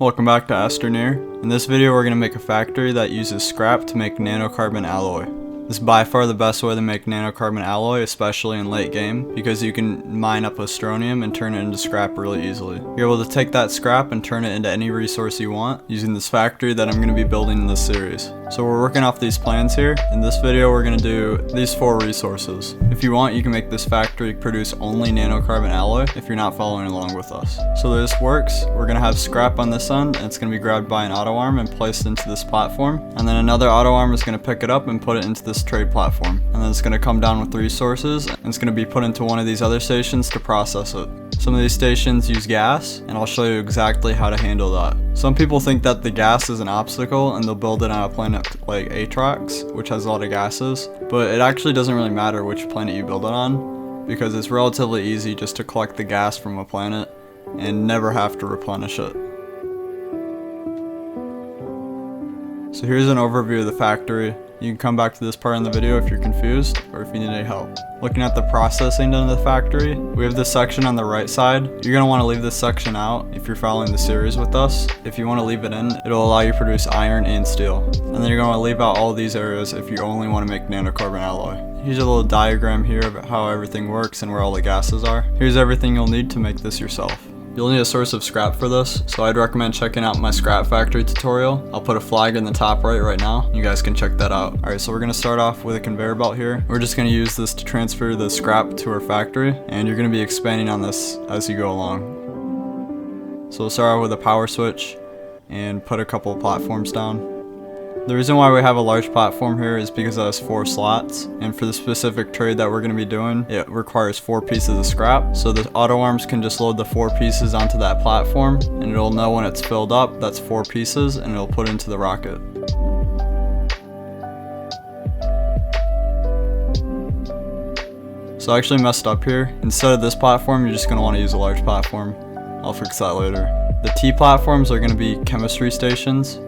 Welcome back to Astroneer. In this video we're going to make a factory that uses scrap to make nanocarbon alloy. This is by far the best way to make nanocarbon alloy, especially in late game, because you can mine up Astroneer and turn it into scrap really easily. You're able to take that scrap and turn it into any resource you want using this factory that I'm going to be building in this series. So we're working off these plans here. In this video we're going to do these 4 resources. If you want, you can make this factory produce only nanocarbon alloy if you're not following along with us. So this works. We're going to have scrap on this end, and it's going to be grabbed by an auto arm and placed into this platform. And then another auto arm is going to pick it up and put it into this trade platform. And then it's going to come down with the resources, and it's going to be put into one of these other stations to process it. Some of these stations use gas, and I'll show you exactly how to handle that. Some people think that the gas is an obstacle and they'll build it on a planet like Atrax, which has a lot of gases, but it actually doesn't really matter which planet you build it on, because it's relatively easy just to collect the gas from a planet and never have to replenish it. So here's an overview of the factory. You can come back to this part in the video if you're confused or if you need any help. Looking at the processing done in the factory, we have this section on the right side. You're going to want to leave this section out if you're following the series with us. If you want to leave it in, it'll allow you to produce iron and steel. And then you're going to leave out all these areas if you only want to make nanocarbon alloy. Here's a little diagram here of how everything works and where all the gases are. Here's everything you'll need to make this yourself. You'll need a source of scrap for this, so I'd recommend checking out my scrap factory tutorial. I'll put a flag in the top right now. You guys can check that out. Alright, so we're going to start off with a conveyor belt here. We're just going to use this to transfer the scrap to our factory, and you're going to be expanding on this as you go along. So we'll start out with a power switch and put a couple of platforms down. The reason why we have a large platform here is because it has 4 slots, and for the specific trade that we're going to be doing, it requires 4 pieces of scrap. So the auto arms can just load the 4 pieces onto that platform, and it'll know when it's filled up, that's 4 pieces, and it'll put it into the rocket. So I actually messed up here. Instead of this platform, you're just going to want to use a large platform. I'll fix that later. The T platforms are going to be chemistry stations.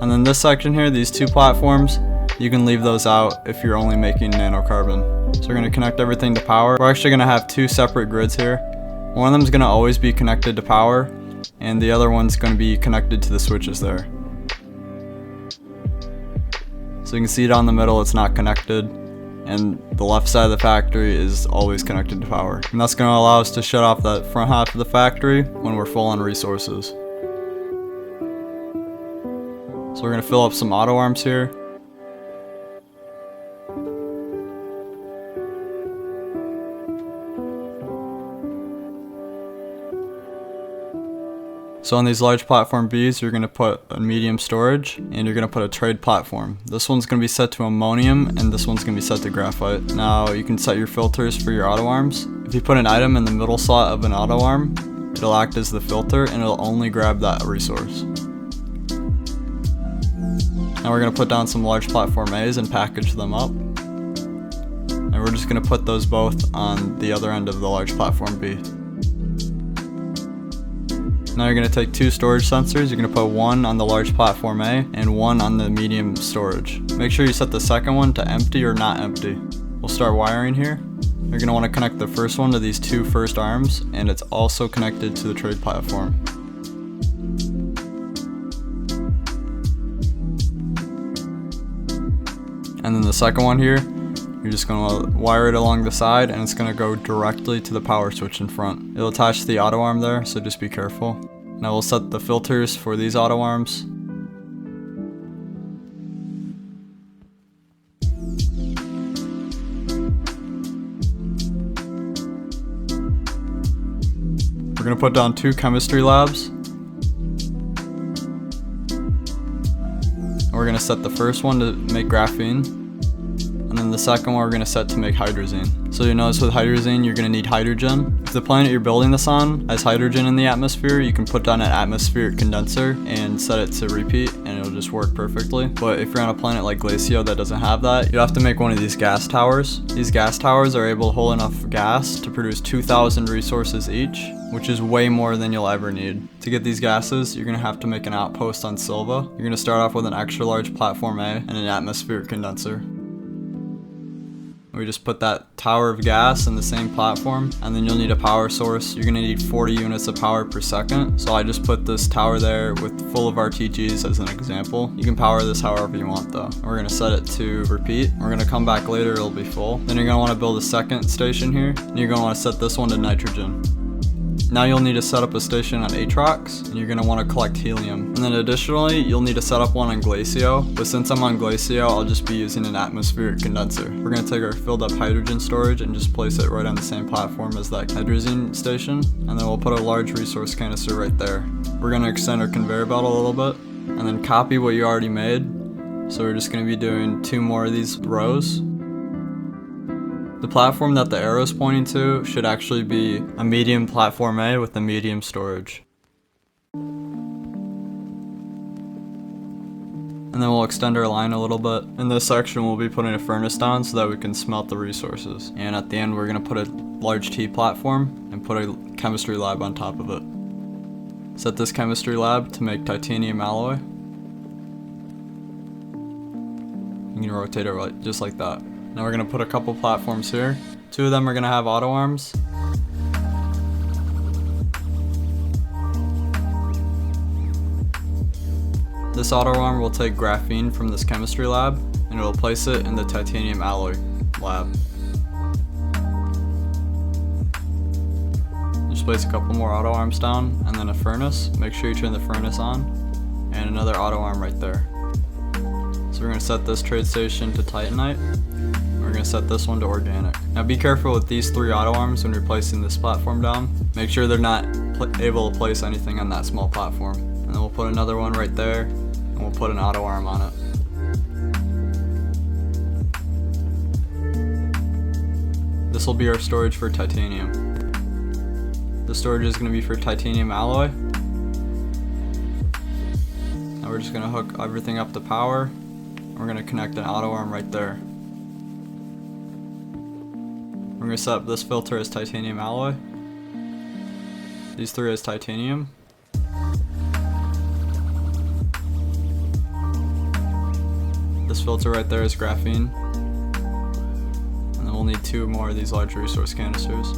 And then this section here, these 2 platforms, you can leave those out if you're only making nanocarbon. So we're going to connect everything to power. We're actually going to have 2 separate grids here. One of them is going to always be connected to power, and the other one's going to be connected to the switches there. So you can see down the middle it's not connected, and the left side of the factory is always connected to power. And that's going to allow us to shut off that front half of the factory when we're full on resources. So we're going to fill up some auto arms here. So on these large platform Bs, you're going to put a medium storage, and you're going to put a trade platform. This one's going to be set to ammonium, and this one's going to be set to graphite. Now you can set your filters for your auto arms. If you put an item in the middle slot of an auto arm, it'll act as the filter, and it'll only grab that resource. Now we're going to put down some large platform A's and package them up. And we're just going to put those both on the other end of the large platform B. Now you're going to take 2 storage sensors. You're going to put one on the large platform A and one on the medium storage. Make sure you set the second one to empty or not empty. We'll start wiring here. You're going to want to connect the first one to these 2 first arms, and it's also connected to the trade platform. And then the second one here, you're just going to wire it along the side, and it's going to go directly to the power switch in front. It'll attach to the auto arm there, so just be careful. Now we'll set the filters for these auto arms. We're going to put down 2 chemistry labs. We're going to set the first one to make graphene, and then the second one we're going to set to make hydrazine. So you notice with hydrazine you're going to need hydrogen. If the planet you're building this on has hydrogen in the atmosphere, you can put down an atmospheric condenser and set it to repeat, and it'll just work perfectly. But if you're on a planet like Glacio that doesn't have that, you have to make one of these gas towers. These gas towers are able to hold enough gas to produce 2,000 resources each, which is way more than you'll ever need. To get these gases, you're going to have to make an outpost on Silva. You're going to start off with an extra large platform A and an atmospheric condenser. We just put that tower of gas in the same platform, and then you'll need a power source. You're gonna need 40 units of power per second. So I just put this tower there with full of RTGs as an example. You can power this however you want though. We're gonna set it to repeat. We're gonna come back later, it'll be full. Then you're gonna wanna build a second station here, and you're gonna wanna set this one to nitrogen. Now you'll need to set up a station on Atrox, and you're going to want to collect helium. And then additionally, you'll need to set up one on Glacio, but since I'm on Glacio, I'll just be using an atmospheric condenser. We're going to take our filled up hydrogen storage and just place it right on the same platform as that hydrazine station, and then we'll put a large resource canister right there. We're going to extend our conveyor belt a little bit, and then copy what you already made. So we're just going to be doing 2 more of these rows. The platform that the arrow is pointing to should actually be a medium platform A with a medium storage. And then we'll extend our line a little bit. In this section we'll be putting a furnace down so that we can smelt the resources. And at the end we're going to put a large T platform and put a chemistry lab on top of it. Set this chemistry lab to make titanium alloy. You can rotate it just like that. Now we're going to put a couple platforms here. 2 of them are going to have auto arms. This auto arm will take graphene from this chemistry lab and it will place it in the titanium alloy lab. Just place a couple more auto arms down and then a furnace. Make sure you turn the furnace on, and another auto arm right there. So we're going to set this trade station to titanite. We're going to set this one to organic. Now be careful with these 3 auto arms when you're placing this platform down. Make sure they're not able to place anything on that small platform. And then we'll put another one right there, and we'll put an auto arm on it. This will be our storage for titanium. The storage is going to be for titanium alloy. Now we're just going to hook everything up to power. We're going to connect an auto arm right there. We're going to set up this filter as titanium alloy. These 3 as titanium. This filter right there is graphene. And then we'll need 2 more of these large resource canisters.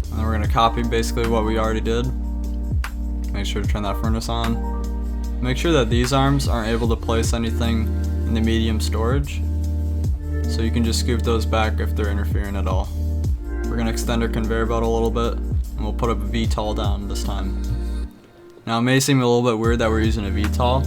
And then we're going to copy basically what we already did. Make sure to turn that furnace on. Make sure that these arms aren't able to place anything in the medium storage, so you can just scoop those back if they're interfering at all. We're going to extend our conveyor belt a little bit, and we'll put a VTOL down this time. Now it may seem a little bit weird that we're using a VTOL,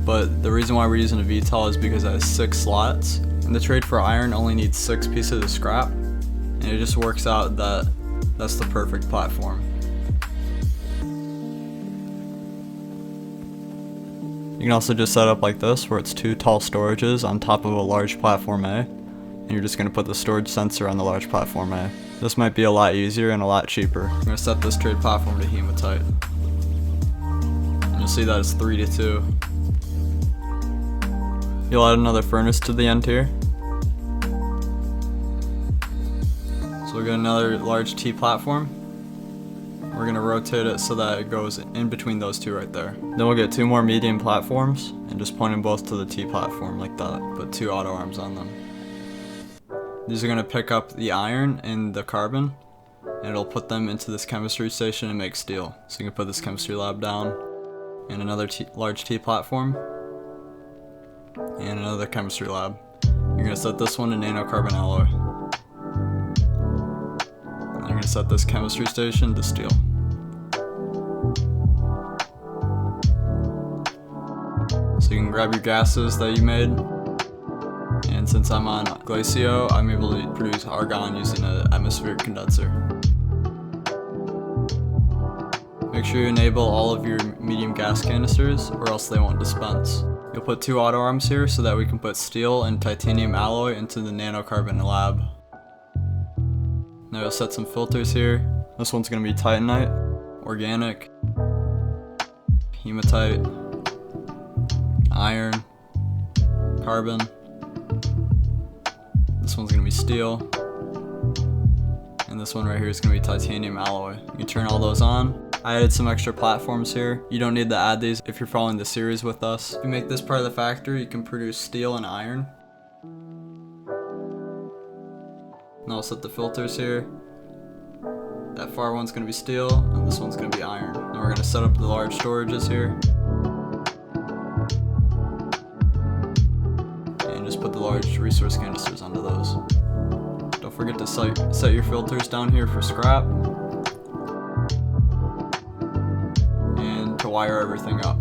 but the reason why we're using a VTOL is because it has 6 slots, and the trade for iron only needs 6 pieces of scrap, and it just works out that that's the perfect platform. You can also just set up like this, where it's 2 tall storages on top of a large platform A, and you're just going to put the storage sensor on the large platform A. This might be a lot easier and a lot cheaper. I'm going to set this trade platform to hematite. And you'll see that it's 3 to 2. You'll add another furnace to the end here. So we'll get another large T platform. We're going to rotate it so that it goes in between those 2 right there. Then we'll get 2 more medium platforms and just point them both to the T platform like that. Put 2 auto arms on them. These are going to pick up the iron and the carbon, and it'll put them into this chemistry station and make steel. So you can put this chemistry lab down, and another large T platform, and another chemistry lab. You're going to set this one to nanocarbon alloy. And you're going to set this chemistry station to steel. So you can grab your gases that you made, and since I'm on Glacio, I'm able to produce argon using an atmospheric condenser. Make sure you enable all of your medium gas canisters or else they won't dispense. You'll put 2 auto arms here so that we can put steel and titanium alloy into the nanocarbon lab. Now you'll set some filters here. This one's going to be titanite, organic, hematite, iron, carbon. This one's going to be steel. And this one right here is going to be titanium alloy. You can turn all those on, I added some extra platforms here. You don't need to add these if you're following the series with us. If you make this part of the factory, you can produce steel and iron. And I'll set the filters here. That far one's going to be steel, and this one's going to be iron. And we're going to set up the large storages here. And just put the large resource canisters onto those. Don't forget to set your filters down here for scrap. And to wire everything up.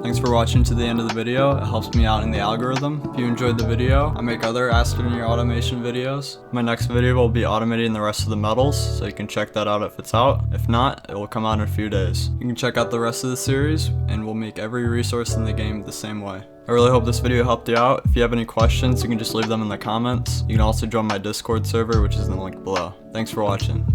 Thanks for watching to the end of the video. It helps me out in the algorithm. If you enjoyed the video, I make other Astroneer automation videos. My next video will be automating the rest of the metals, so you can check that out if it's out. If not, it will come out in a few days. You can check out the rest of the series, and we'll make every resource in the game the same way. I really hope this video helped you out. If you have any questions, you can just leave them in the comments. You can also join my Discord server, which is in the link below. Thanks for watching.